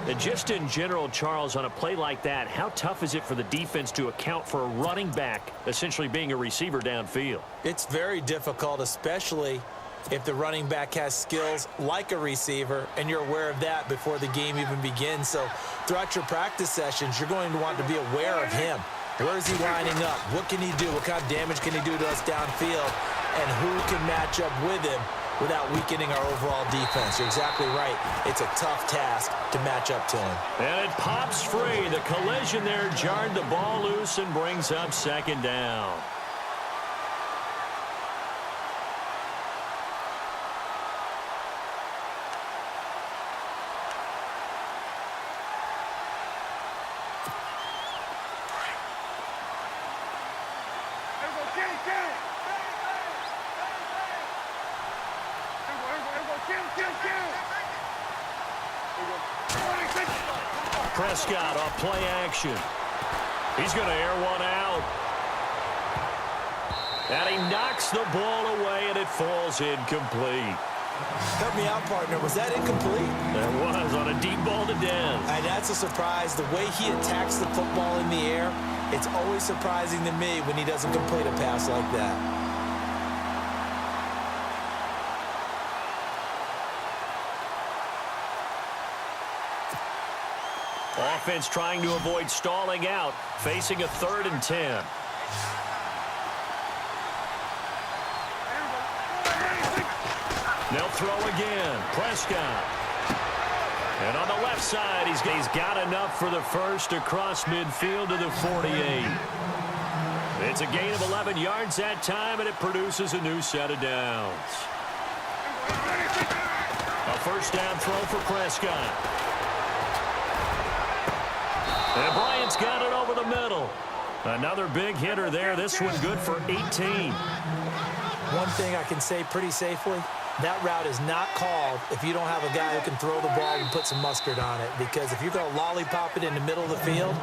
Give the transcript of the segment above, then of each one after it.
And just in general, Charles, on a play like that, how tough is it for the defense to account for a running back essentially being a receiver downfield? It's very difficult, especially if the running back has skills like a receiver, and you're aware of that before the game even begins. So throughout your practice sessions, you're going to want to be aware of him. Where is he lining up? What can he do? What kind of damage can he do to us downfield? And who can match up with him without weakening our overall defense? You're exactly right. It's a tough task to match up to him. And it pops free. The collision there jarred the ball loose and brings up second down. Prescott off play action. He's going to air one out. And he knocks the ball away, and it falls incomplete. Help me out, partner. Was that incomplete? That was on a deep ball to Dez. And that's a surprise. The way he attacks the football in the air, it's always surprising to me when he doesn't complete a pass like that. Offense trying to avoid stalling out, facing a 3rd and 10. They'll throw again. Prescott. And on the left side, he's got enough for the first across midfield to the 48. It's a gain of 11 yards that time, and it produces a new set of downs. A first down throw for Prescott. And Bryant's got it over the middle. Another big hitter there. This one good for 18. One thing I can say pretty safely, that route is not called if you don't have a guy who can throw the ball and put some mustard on it. Because if you're going to lollipop it in the middle of the field,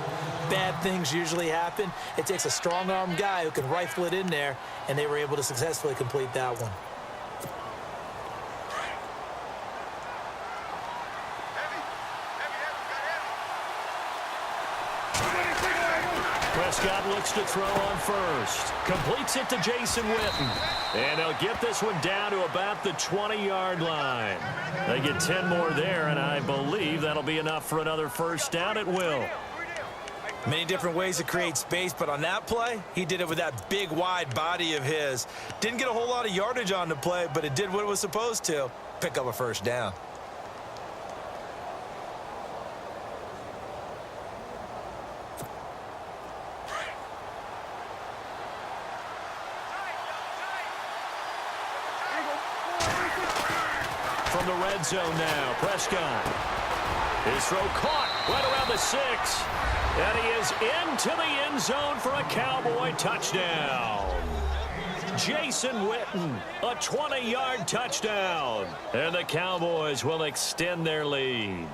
bad things usually happen. It takes a strong-arm guy who can rifle it in there, and they were able to successfully complete that one. Prescott looks to throw on first. Completes it to Jason Witten. And they'll get this one down to about the 20-yard line. They get 10 more there, and I believe that'll be enough for another first down at will. Many different ways to create space, but on that play, he did it with that big, wide body of his. Didn't get a whole lot of yardage on the play, but it did what it was supposed to. Pick up a first down. From the red zone now, Prescott. His throw caught right around the 6. And he is into the end zone for a Cowboy touchdown. Jason Witten, a 20-yard touchdown. And the Cowboys will extend their lead.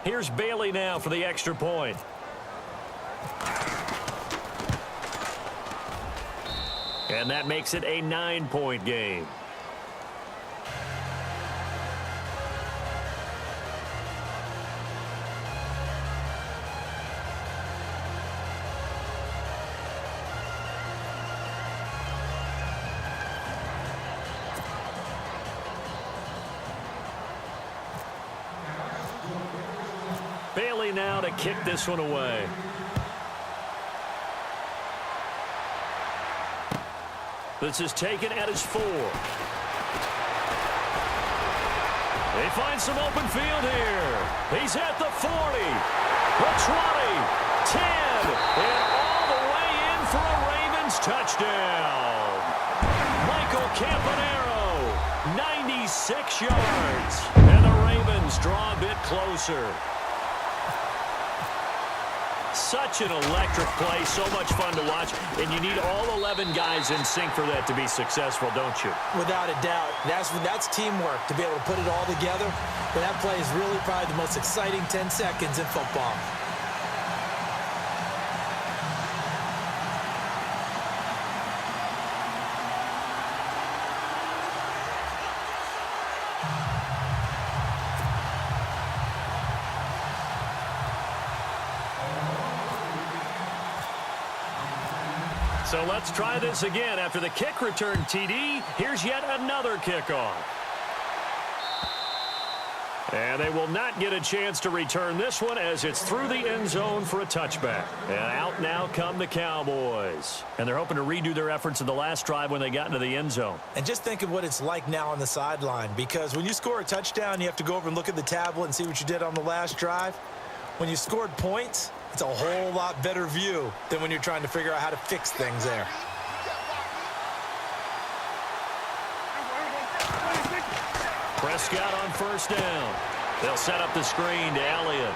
Here's Bailey now for the extra point. And that makes it a 9-point game. Bailey now to kick this one away. This is taken at his 4. They find some open field here. He's at the 40, the 20, 10, and all the way in for a Ravens touchdown. Michael Campanaro, 96 yards, and the Ravens draw a bit closer. Such an electric play, so much fun to watch, and you need all 11 guys in sync for that to be successful, don't you? Without a doubt. That's teamwork, to be able to put it all together. But that play is really probably the most exciting 10 seconds in football. So let's try this again. After the kick return TD, here's yet another kickoff. And they will not get a chance to return this one as it's through the end zone for a touchback. And out now come the Cowboys. And they're hoping to redo their efforts in the last drive when they got into the end zone. And just think of what it's like now on the sideline, because when you score a touchdown, you have to go over and look at the tablet and see what you did on the last drive. When you scored points, it's a whole lot better view than when you're trying to figure out how to fix things there. Prescott on first down. They'll set up the screen to Elliott.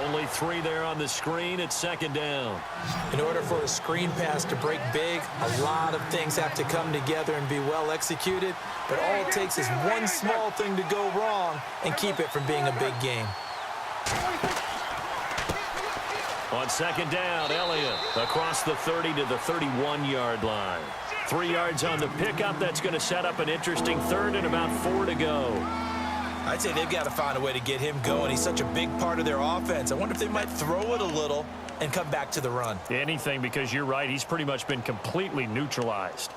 Only 3 there on the screen at second down. In order for a screen pass to break big, a lot of things have to come together and be well executed. But all it takes is one small thing to go wrong and keep it from being a big game. On second down, Elliott across the 30 to the 31-yard line. 3 yards on the pickup. That's going to set up an interesting third and about 4 to go. I'd say they've got to find a way to get him going. He's such a big part of their offense. I wonder if they might throw it a little and come back to the run. Anything, because you're right. He's pretty much been completely neutralized.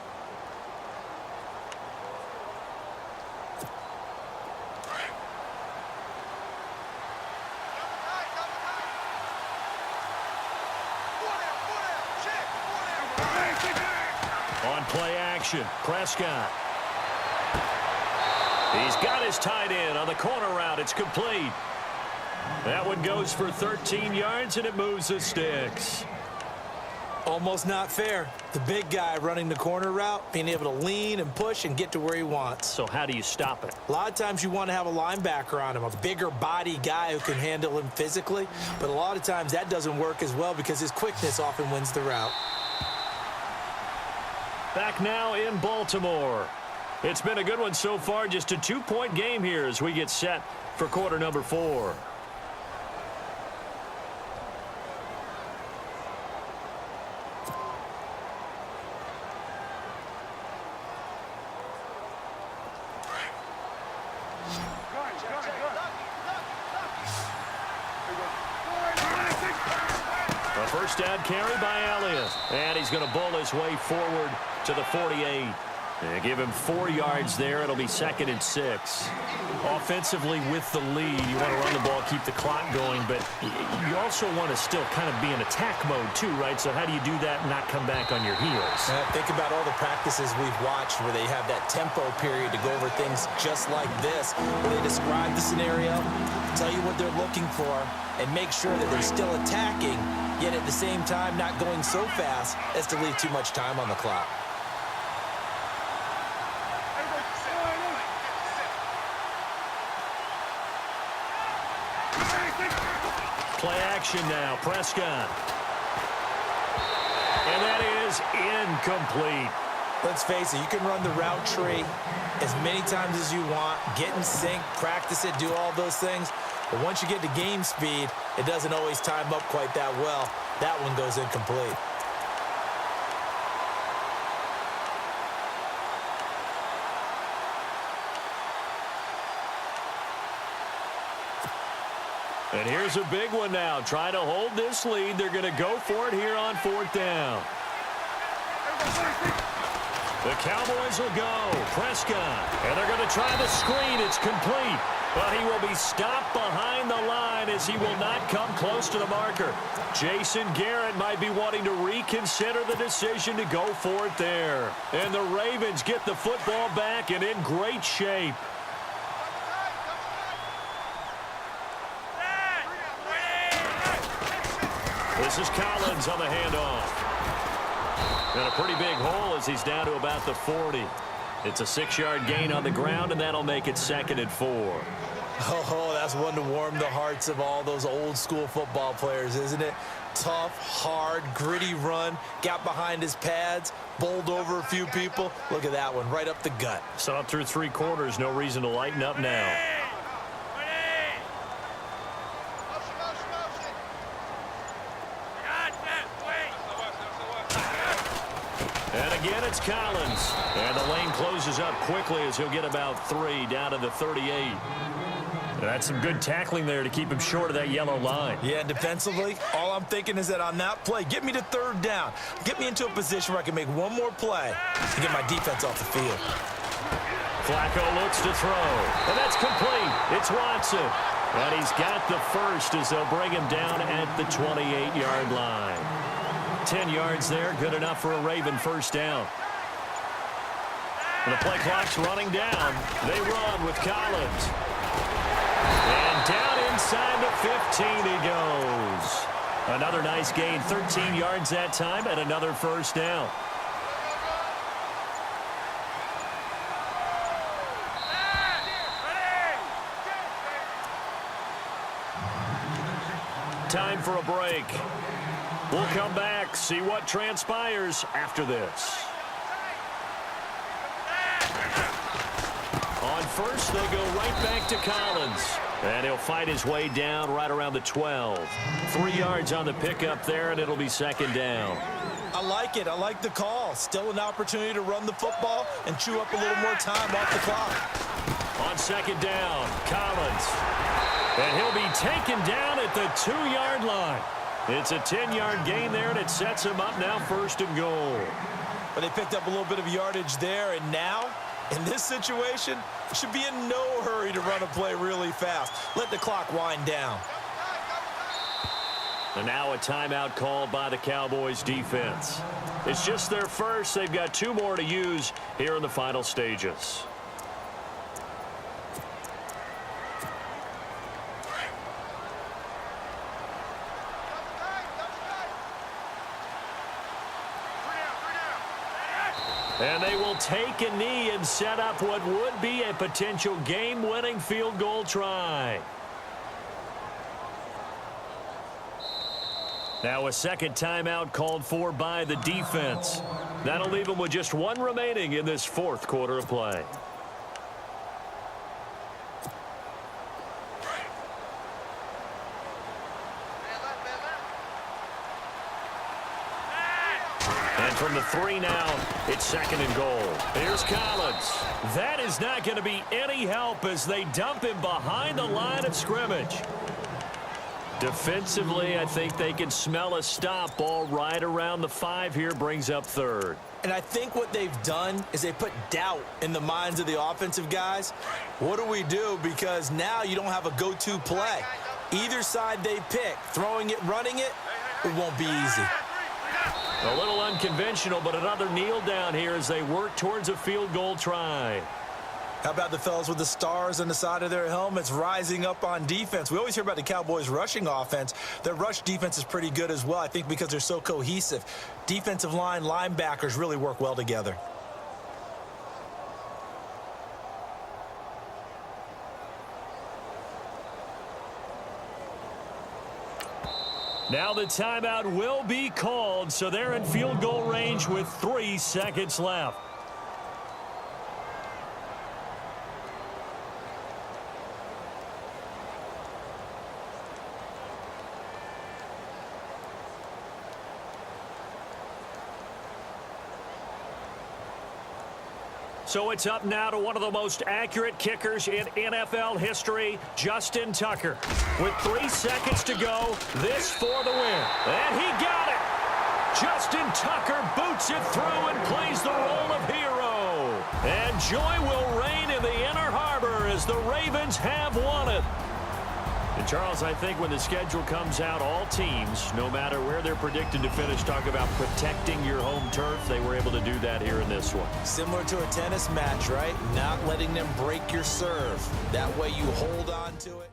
On play action, Prescott. He's got his tight end on the corner route. It's complete. That one goes for 13 yards, and it moves the sticks. Almost not fair. The big guy running the corner route, being able to lean and push and get to where he wants. So how do you stop it? A lot of times you want to have a linebacker on him, a bigger body guy who can handle him physically. But a lot of times that doesn't work as well because his quickness often wins the route. Back now in Baltimore. It's been a good one so far. Just a 2-point game here as we get set for quarter number 4. A first down carry by Elliott. And he's going to bull his way forward to the 48. They give him 4 yards there. It'll be 2nd and 6. Offensively with the lead, you want to run the ball, keep the clock going, but you also want to still kind of be in attack mode too, right? So how do you do that and not come back on your heels? Think about all the practices we've watched where they have that tempo period to go over things just like this, where they describe the scenario, tell you what they're looking for, and make sure that they're still attacking, yet at the same time not going so fast as to leave too much time on the clock. Play action now, Prescott. And that is incomplete. Let's face it, you can run the route tree as many times as you want, get in sync, practice it, do all those things. But once you get to game speed, it doesn't always time up quite that well. That one goes incomplete. And here's a big one now. Trying to hold this lead. They're going to go for it here on 4th down. The Cowboys will go. Prescott. And they're going to try the screen. It's complete. But he will be stopped behind the line as he will not come close to the marker. Jason Garrett might be wanting to reconsider the decision to go for it there. And the Ravens get the football back and in great shape. This is Collins on the handoff. And a pretty big hole as he's down to about the 40. It's a 6-yard gain on the ground, and that'll make it 2nd and 4. Oh, that's one to warm the hearts of all those old-school football players, isn't it? Tough, hard, gritty run, got behind his pads, bowled over a few people. Look at that one, right up the gut. So up through 3 quarters, no reason to lighten up now. And again, it's Collins. And the lane closes up quickly as he'll get about 3 down to the 38. That's some good tackling there to keep him short of that yellow line. Yeah, and defensively, all I'm thinking is that on that play, get me to 3rd down. Get me into a position where I can make one more play and get my defense off the field. Flacco looks to throw, and that's complete. It's Watson, and he's got the first as they'll bring him down at the 28-yard line. 10 yards there, good enough for a Raven first down. And the play clock's running down. They run with Collins. And down inside the 15 he goes. Another nice gain, 13 yards that time, and another first down. Time for a break. We'll come back, see what transpires after this. On first, they go right back to Collins. And he'll fight his way down right around the 12. 3 yards on the pickup there, and it'll be second down. I like it. I like the call. Still an opportunity to run the football and chew up a little more time off the clock. On second down, Collins. And he'll be taken down at the 2-yard line. It's a 10-yard gain there, and it sets him up now 1st and goal. But they picked up a little bit of yardage there, and now, in this situation, should be in no hurry to run a play really fast. Let the clock wind down. And now a timeout called by the Cowboys defense. It's just their first. They've got 2 more to use here in the final stages. And they will take a knee and set up what would be a potential game-winning field goal try. Now a second timeout called for by the defense. That'll leave them with just 1 remaining in this 4th quarter of play. From the 3 now, it's 2nd and goal. Here's Collins. That is not going to be any help as they dump him behind the line of scrimmage. Defensively, I think they can smell a stop. Ball right around the 5 here, brings up 3rd. And I think what they've done is they put doubt in the minds of the offensive guys. What do we do? Because now you don't have a go-to play. Either side they pick, throwing it, running it, it won't be easy. A little unconventional, but another kneel down here as they work towards a field goal try. How about the fellas with the stars on the side of their helmets rising up on defense? We always hear about the Cowboys' rushing offense. Their rush defense is pretty good as well, I think, because they're so cohesive. Defensive line, linebackers really work well together. Now the timeout will be called, so they're in field goal range with 3 seconds left. So it's up now to one of the most accurate kickers in NFL history, Justin Tucker. With 3 seconds to go, this for the win. And he got it! Justin Tucker boots it through and plays the role of hero. And joy will reign in the Inner Harbor as the Ravens have won it. And Charles, I think when the schedule comes out, all teams, no matter where they're predicted to finish, talk about protecting your home turf. They were able to do that here in this one. Similar to a tennis match, right? Not letting them break your serve. That way you hold on to it.